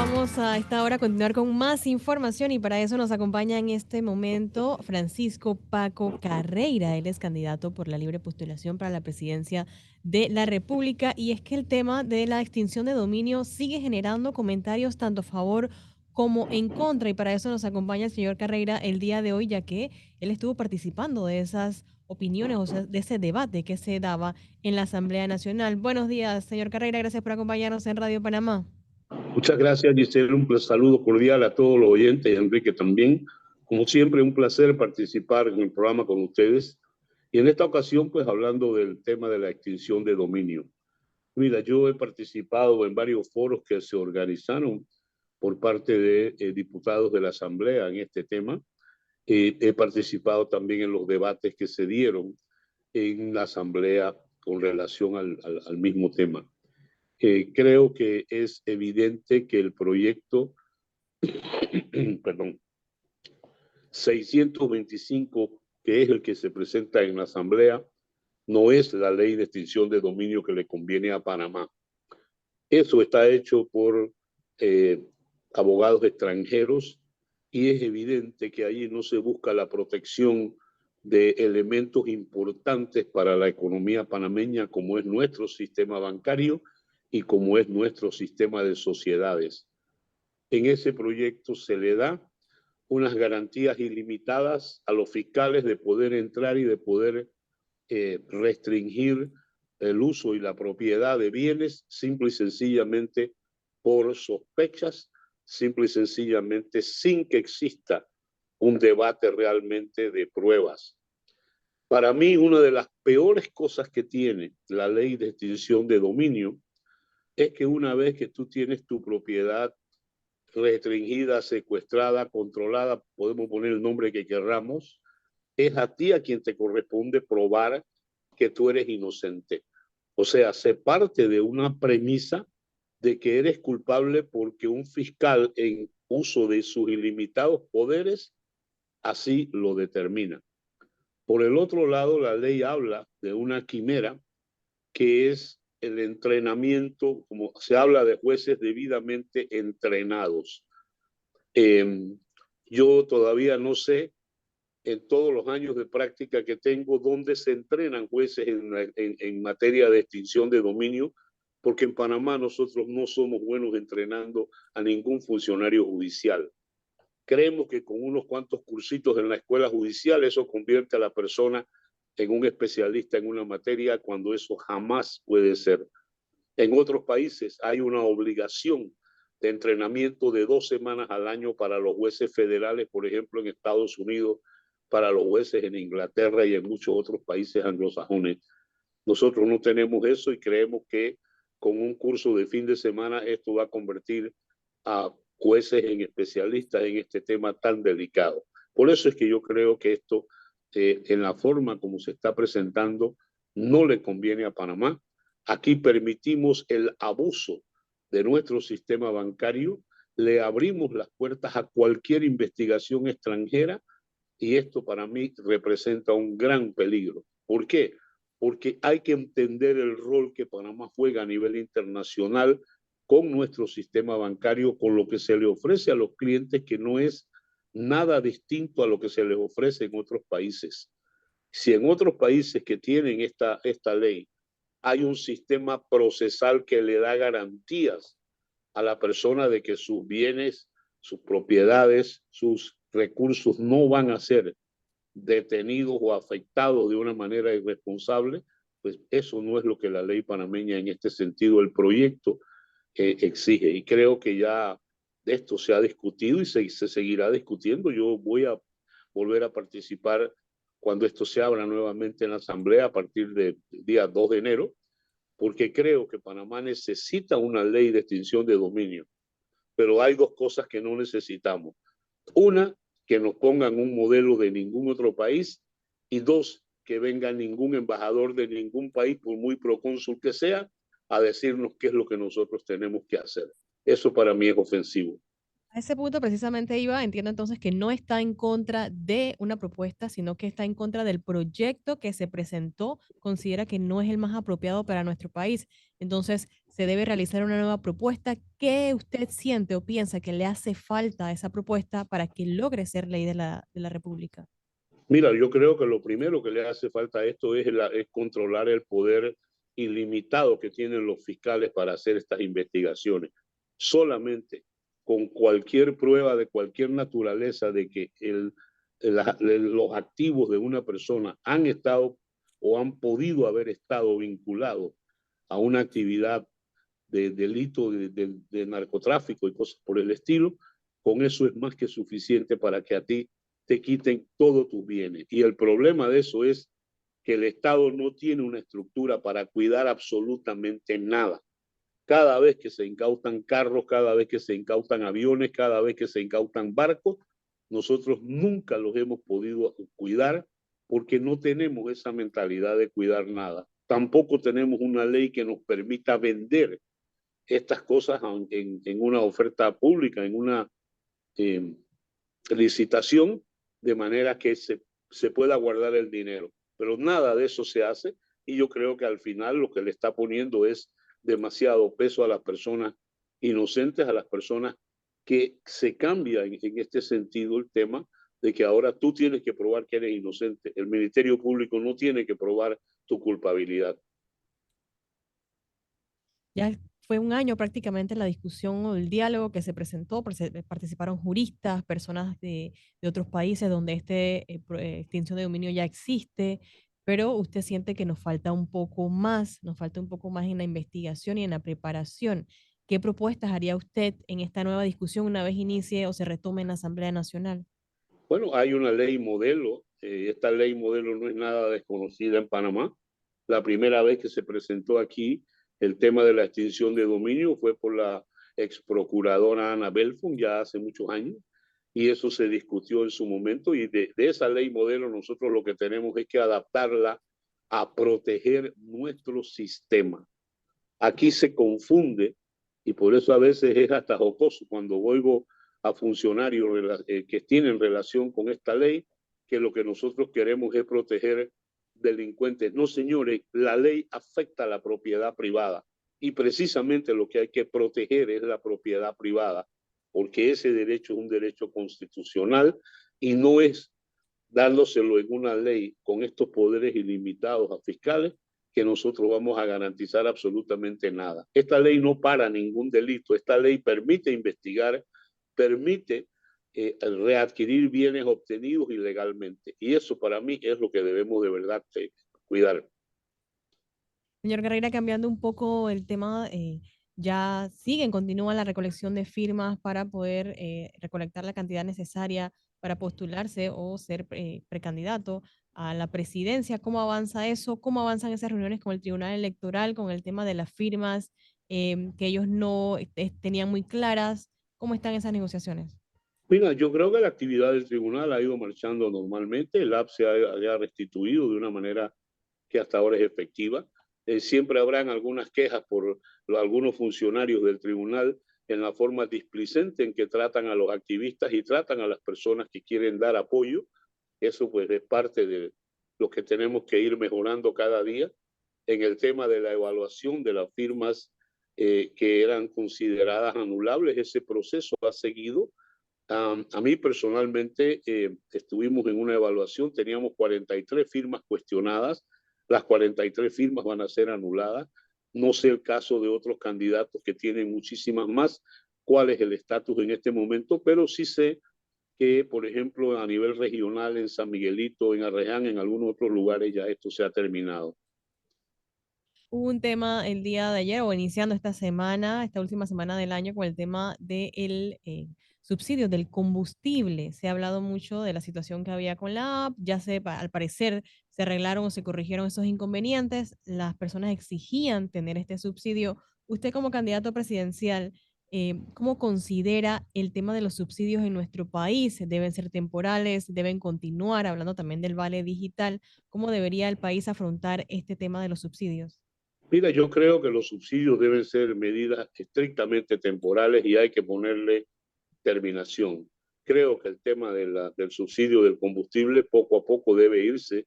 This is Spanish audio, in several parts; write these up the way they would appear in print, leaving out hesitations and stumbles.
Vamos a esta hora a continuar con más información y para eso nos acompaña en este momento Francisco Paco Carreira. Él es candidato por la libre postulación para la presidencia de la República y es que el tema de la extinción de dominio sigue generando comentarios tanto a favor como en contra y para eso nos acompaña el señor Carreira el día de hoy ya que él estuvo participando de esas opiniones, o sea, de ese debate que se daba en la Asamblea Nacional. Buenos días, señor Carreira, gracias por acompañarnos en Radio Panamá. Muchas gracias, Giselle. Un saludo cordial a todos los oyentes y a Enrique también. Como siempre, un placer participar en el programa con ustedes. Y en esta ocasión, pues hablando del tema de la extinción de dominio. Mira, yo he participado en varios foros que se organizaron por parte de diputados de la Asamblea en este tema. He participado también en los debates que se dieron en la Asamblea con relación al mismo tema. Creo que es evidente que el proyecto, perdón, 625, que es el que se presenta en la Asamblea, no es la ley de extinción de dominio que le conviene a Panamá. Eso está hecho por abogados extranjeros y es evidente que ahí no se busca la protección de elementos importantes para la economía panameña como es nuestro sistema bancario y como es nuestro sistema de sociedades. En ese proyecto se le da unas garantías ilimitadas a los fiscales de poder entrar y de poder restringir el uso y la propiedad de bienes simple y sencillamente por sospechas, simple y sencillamente sin que exista un debate realmente de pruebas. Para mí, una de las peores cosas que tiene la ley de extinción de dominio es que una vez que tú tienes tu propiedad restringida, secuestrada, controlada, podemos poner el nombre que querramos, es a ti a quien te corresponde probar que tú eres inocente. O sea, se parte de una premisa de que eres culpable porque un fiscal en uso de sus ilimitados poderes así lo determina. Por el otro lado, la ley habla de una quimera que es el entrenamiento, como se habla de jueces debidamente entrenados. Yo todavía no sé en todos los años de práctica que tengo dónde se entrenan jueces en materia de extinción de dominio, porque en Panamá nosotros no somos buenos entrenando a ningún funcionario judicial. Creemos que con unos cuantos cursitos en la escuela judicial eso convierte a la persona en un especialista en una materia cuando eso jamás puede ser. En otros países hay una obligación de entrenamiento de 2 semanas al año para los jueces federales, por ejemplo, en Estados Unidos, para los jueces en Inglaterra y en muchos otros países anglosajones. Nosotros no tenemos eso y creemos que con un curso de fin de semana esto va a convertir a jueces en especialistas en este tema tan delicado. Por eso es que yo creo que esto, en la forma como se está presentando, no le conviene a Panamá. Aquí permitimos el abuso de nuestro sistema bancario, le abrimos las puertas a cualquier investigación extranjera y esto para mí representa un gran peligro. ¿Por qué? Porque hay que entender el rol que Panamá juega a nivel internacional con nuestro sistema bancario, con lo que se le ofrece a los clientes, que no es nada distinto a lo que se les ofrece en otros países. Si en otros países que tienen esta ley hay un sistema procesal que le da garantías a la persona de que sus bienes, sus propiedades, sus recursos no van a ser detenidos o afectados de una manera irresponsable, pues eso no es lo que la ley panameña en este sentido, el proyecto exige. Y creo que ya de esto se ha discutido y se seguirá discutiendo. Yo voy a volver a participar cuando esto se abra nuevamente en la Asamblea a partir del día 2 de enero, porque creo que Panamá necesita una ley de extinción de dominio, pero hay dos cosas que no necesitamos. Una, que nos pongan un modelo de ningún otro país, y dos, que venga ningún embajador de ningún país, por muy procónsul que sea, a decirnos qué es lo que nosotros tenemos que hacer. Eso para mí es ofensivo. A ese punto precisamente iba, entiendo entonces que no está en contra de una propuesta, sino que está en contra del proyecto que se presentó, considera que no es el más apropiado para nuestro país. Entonces, se debe realizar una nueva propuesta. ¿Qué usted siente o piensa que le hace falta a esa propuesta para que logre ser ley de la República? Mira, yo creo que lo primero que le hace falta a esto es controlar el poder ilimitado que tienen los fiscales para hacer estas investigaciones. Solamente con cualquier prueba de cualquier naturaleza de que los activos de una persona han estado o han podido haber estado vinculados a una actividad de delito de narcotráfico y cosas por el estilo, con eso es más que suficiente para que a ti te quiten todos tus bienes. Y el problema de eso es que el Estado no tiene una estructura para cuidar absolutamente nada. Cada vez que se incautan carros, cada vez que se incautan aviones, cada vez que se incautan barcos, nosotros nunca los hemos podido cuidar porque no tenemos esa mentalidad de cuidar nada. Tampoco tenemos una ley que nos permita vender estas cosas en una oferta pública, en una eh, licitación, de manera que se pueda guardar el dinero. Pero nada de eso se hace y yo creo que al final lo que le está poniendo es demasiado peso a las personas inocentes, a las personas que se cambia en este sentido el tema de que ahora tú tienes que probar que eres inocente. El Ministerio Público no tiene que probar tu culpabilidad. Ya fue un año prácticamente la discusión o el diálogo que se presentó, participaron juristas, personas de otros países donde extinción de dominio ya existe, pero usted siente que nos falta un poco más en la investigación y en la preparación. ¿Qué propuestas haría usted en esta nueva discusión una vez inicie o se retome en la Asamblea Nacional? Bueno, hay una ley modelo. Esta ley modelo no es nada desconocida en Panamá. La primera vez que se presentó aquí el tema de la extinción de dominio fue por la ex procuradora Ana Belfon ya hace muchos años y eso se discutió en su momento y de esa ley modelo nosotros lo que tenemos es que adaptarla a proteger nuestro sistema. Aquí se confunde y por eso a veces es hasta jocoso cuando oigo a funcionarios que tienen relación con esta ley, que lo que nosotros queremos es proteger delincuentes. No, señores, la ley afecta a la propiedad privada y precisamente lo que hay que proteger es la propiedad privada, porque ese derecho es un derecho constitucional y no es dándoselo en una ley con estos poderes ilimitados a fiscales que nosotros vamos a garantizar absolutamente nada. Esta ley no para ningún delito, esta ley permite investigar, permite readquirir bienes obtenidos ilegalmente. Y eso para mí es lo que debemos de verdad cuidar. Señor Carrera, cambiando un poco el tema, continúa la recolección de firmas para poder recolectar la cantidad necesaria para postularse o ser precandidato a la presidencia. ¿Cómo avanza eso? ¿Cómo avanzan esas reuniones con el Tribunal Electoral, con el tema de las firmas que ellos no tenían muy claras? ¿Cómo están esas negociaciones? Mira, yo creo que la actividad del tribunal ha ido marchando normalmente, el app ha restituido de una manera que hasta ahora es efectiva. Siempre habrán algunas quejas por algunos funcionarios del tribunal en la forma displicente en que tratan a los activistas y tratan a las personas que quieren dar apoyo. Eso pues es parte de lo que tenemos que ir mejorando cada día. En el tema de la evaluación de las firmas que eran consideradas anulables, ese proceso ha seguido. A mí personalmente estuvimos en una evaluación, teníamos 43 firmas cuestionadas, las 43 firmas van a ser anuladas. No sé el caso de otros candidatos que tienen muchísimas más, cuál es el estatus en este momento, pero sí sé que, por ejemplo, a nivel regional, en San Miguelito, en Arreján, en algunos otros lugares ya esto se ha terminado. Hubo un tema el día de ayer o iniciando esta semana, esta última semana del año, con el tema del subsidio del combustible. Se ha hablado mucho de la situación que había con la app. Al parecer se arreglaron o se corrigieron esos inconvenientes. Las personas exigían tener este subsidio. Usted como candidato presidencial, ¿cómo considera el tema de los subsidios en nuestro país? ¿Deben ser temporales? ¿Deben continuar? Hablando también del vale digital. ¿Cómo debería el país afrontar este tema de los subsidios? Mira, yo creo que los subsidios deben ser medidas estrictamente temporales y hay que ponerle terminación. Creo que el tema del subsidio del combustible poco a poco debe irse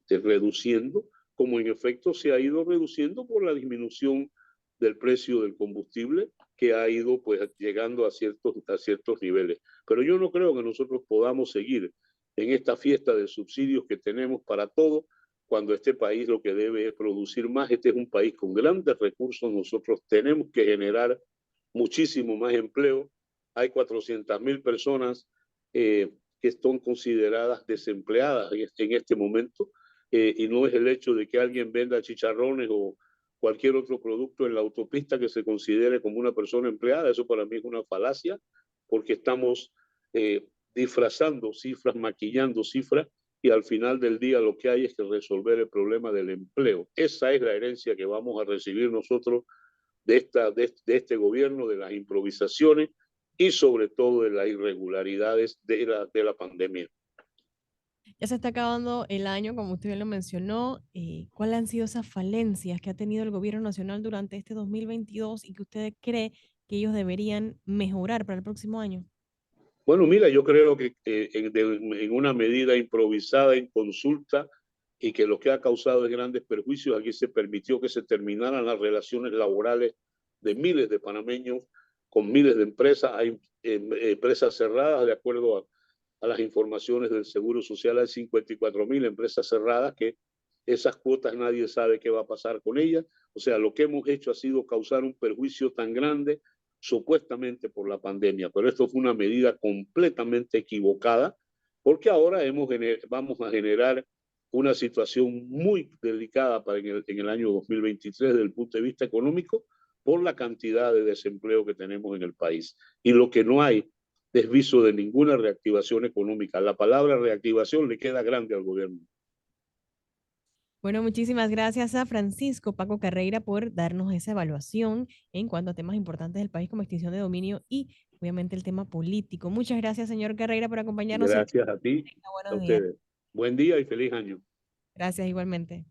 reduciendo como en efecto se ha ido reduciendo por la disminución del precio del combustible, que ha ido pues llegando a ciertos niveles. Pero yo no creo que nosotros podamos seguir en esta fiesta de subsidios que tenemos para todo, cuando este país lo que debe es producir más. Este es un país con grandes recursos, nosotros tenemos que generar muchísimo más empleo. Hay 400.000 personas que están consideradas desempleadas en este momento, y no es el hecho de que alguien venda chicharrones o cualquier otro producto en la autopista que se considere como una persona empleada. Eso para mí es una falacia, porque estamos disfrazando cifras, maquillando cifras, y al final del día lo que hay es que resolver el problema del empleo. Esa es la herencia que vamos a recibir nosotros de este gobierno, de las improvisaciones y sobre todo de las irregularidades de la pandemia. Ya se está acabando el año, como usted bien lo mencionó. ¿Cuáles han sido esas falencias que ha tenido el gobierno nacional durante este 2022 y que usted cree que ellos deberían mejorar para el próximo año? Bueno, mira, yo creo que en una medida improvisada en consulta, y que lo que ha causado es grandes perjuicios, aquí se permitió que se terminaran las relaciones laborales de miles de panameños con miles de empresas. Hay empresas cerradas, de acuerdo a las informaciones del Seguro Social, hay 54.000 empresas cerradas, que esas cuotas nadie sabe qué va a pasar con ellas. O sea, lo que hemos hecho ha sido causar un perjuicio tan grande supuestamente por la pandemia, pero esto fue una medida completamente equivocada, porque ahora vamos a generar una situación muy delicada en el año 2023 desde el punto de vista económico, por la cantidad de desempleo que tenemos en el país. Y lo que no hay es viso de ninguna reactivación económica. La palabra reactivación le queda grande al gobierno. Bueno, muchísimas gracias a Francisco Paco Carreira por darnos esa evaluación en cuanto a temas importantes del país como extinción de dominio y obviamente el tema político. Muchas gracias, señor Carreira, por acompañarnos siempre. Gracias a ti, a Buenos días. ustedes. Buen día y feliz año. Gracias igualmente.